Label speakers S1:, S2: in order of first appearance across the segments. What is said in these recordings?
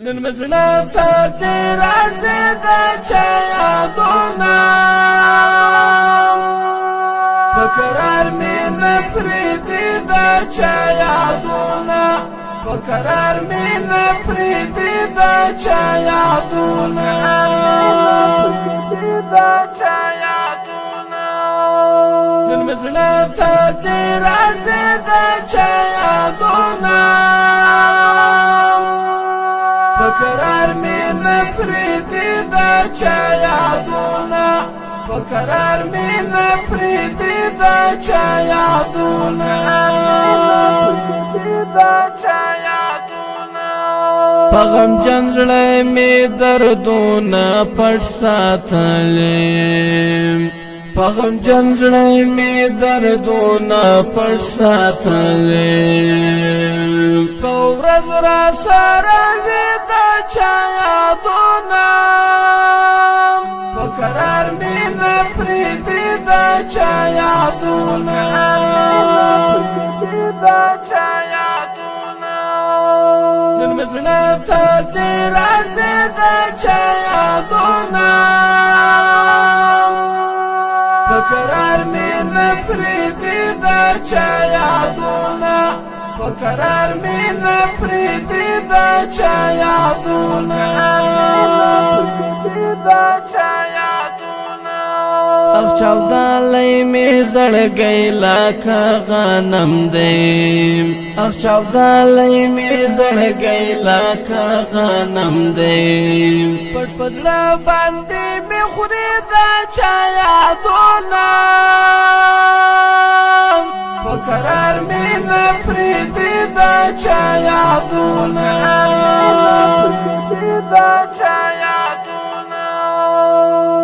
S1: نن مزړه ته چې راځي د چا یادونه په قرار مې نه پرېږدي د چا یادونه په قرار مې نه پرېږدي د چا یادونه نن مزړه ته چې راځي د چا یادونه قرار مې نه پرېږدي د چا یادونه په قرار مې نه پرېږدي د چا یادونه په غمجن زړه مې دردونه پټ ساتلې په غمجن زړه مې دردونه پټ ساتلې په ورځ را سره وي د چا یادونه په قرار مې نه پرېږدي د چا یادونه نن مې زړه ته چې راځي د چا یادونه په قرار مې نه پرېږدي د چا یادونه په قرار مې نه پرېږدي د چا یادونه اخ چاودالی مې زړګی لکه غنم دی اخ چاودالی مې زړګی لکه غنم دی پټ په زړه باندې مې خوري د چا یادونه په قرار مې نه پرېږدي د چا یادونه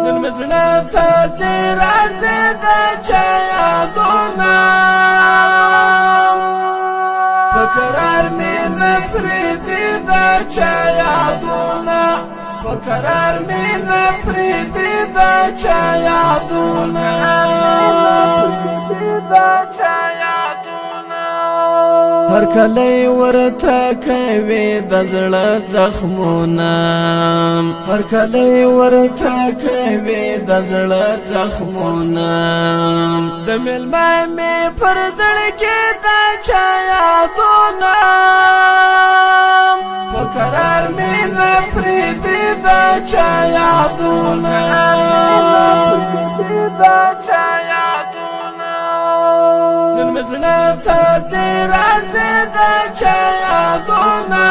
S1: نن مې زړه ته چې راځي د چا یادونه په قرار مې نه پرېږدي د چا یادونه په قرار مې نه پرېږدي د چا یادونه هر کله ورته کوي د زړه زخمونه هر کله ورته کوي د زړه زخمونه د مېلمه مې پر زړګي د چا یادونه په قرار مې نه پرېږدي د چا یادونه نن مې زړه ته چې راځي د چا یادونه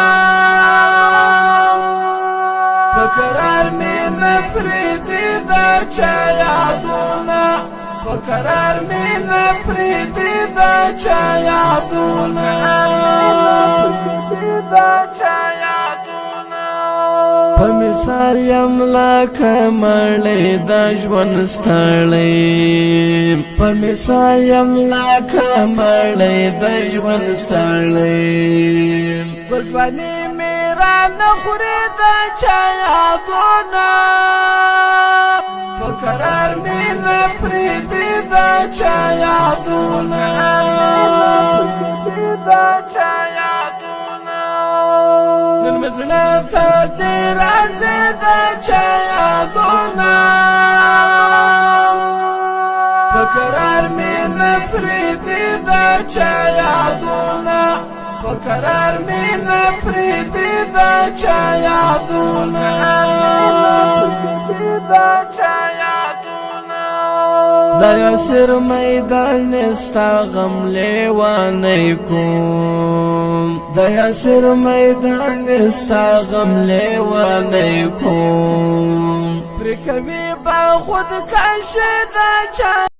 S1: په قرار مې نه پرېږدي د چا یادونه په قرار مې نه پرېږدي د چا یادونه په مثال یم لکه مړی د ژوند ستړی په مثال یم لکه مړی د ژوند ستړی ګلځواني مې رانه خوري د چا یادونه په قرار مې نه پرېږدي د چا یادونه نن مې زړه ته چې راځي د چا یادونه په قرار مې نه پرېږدي د چا یادونه په قرار مې نه پرېږدي د چا یادونه د یاسر میدان ستا غم لیوانی کوم د یاسر میدان ستا غم لیوانی کوم پرې کوي به خود کشي د چا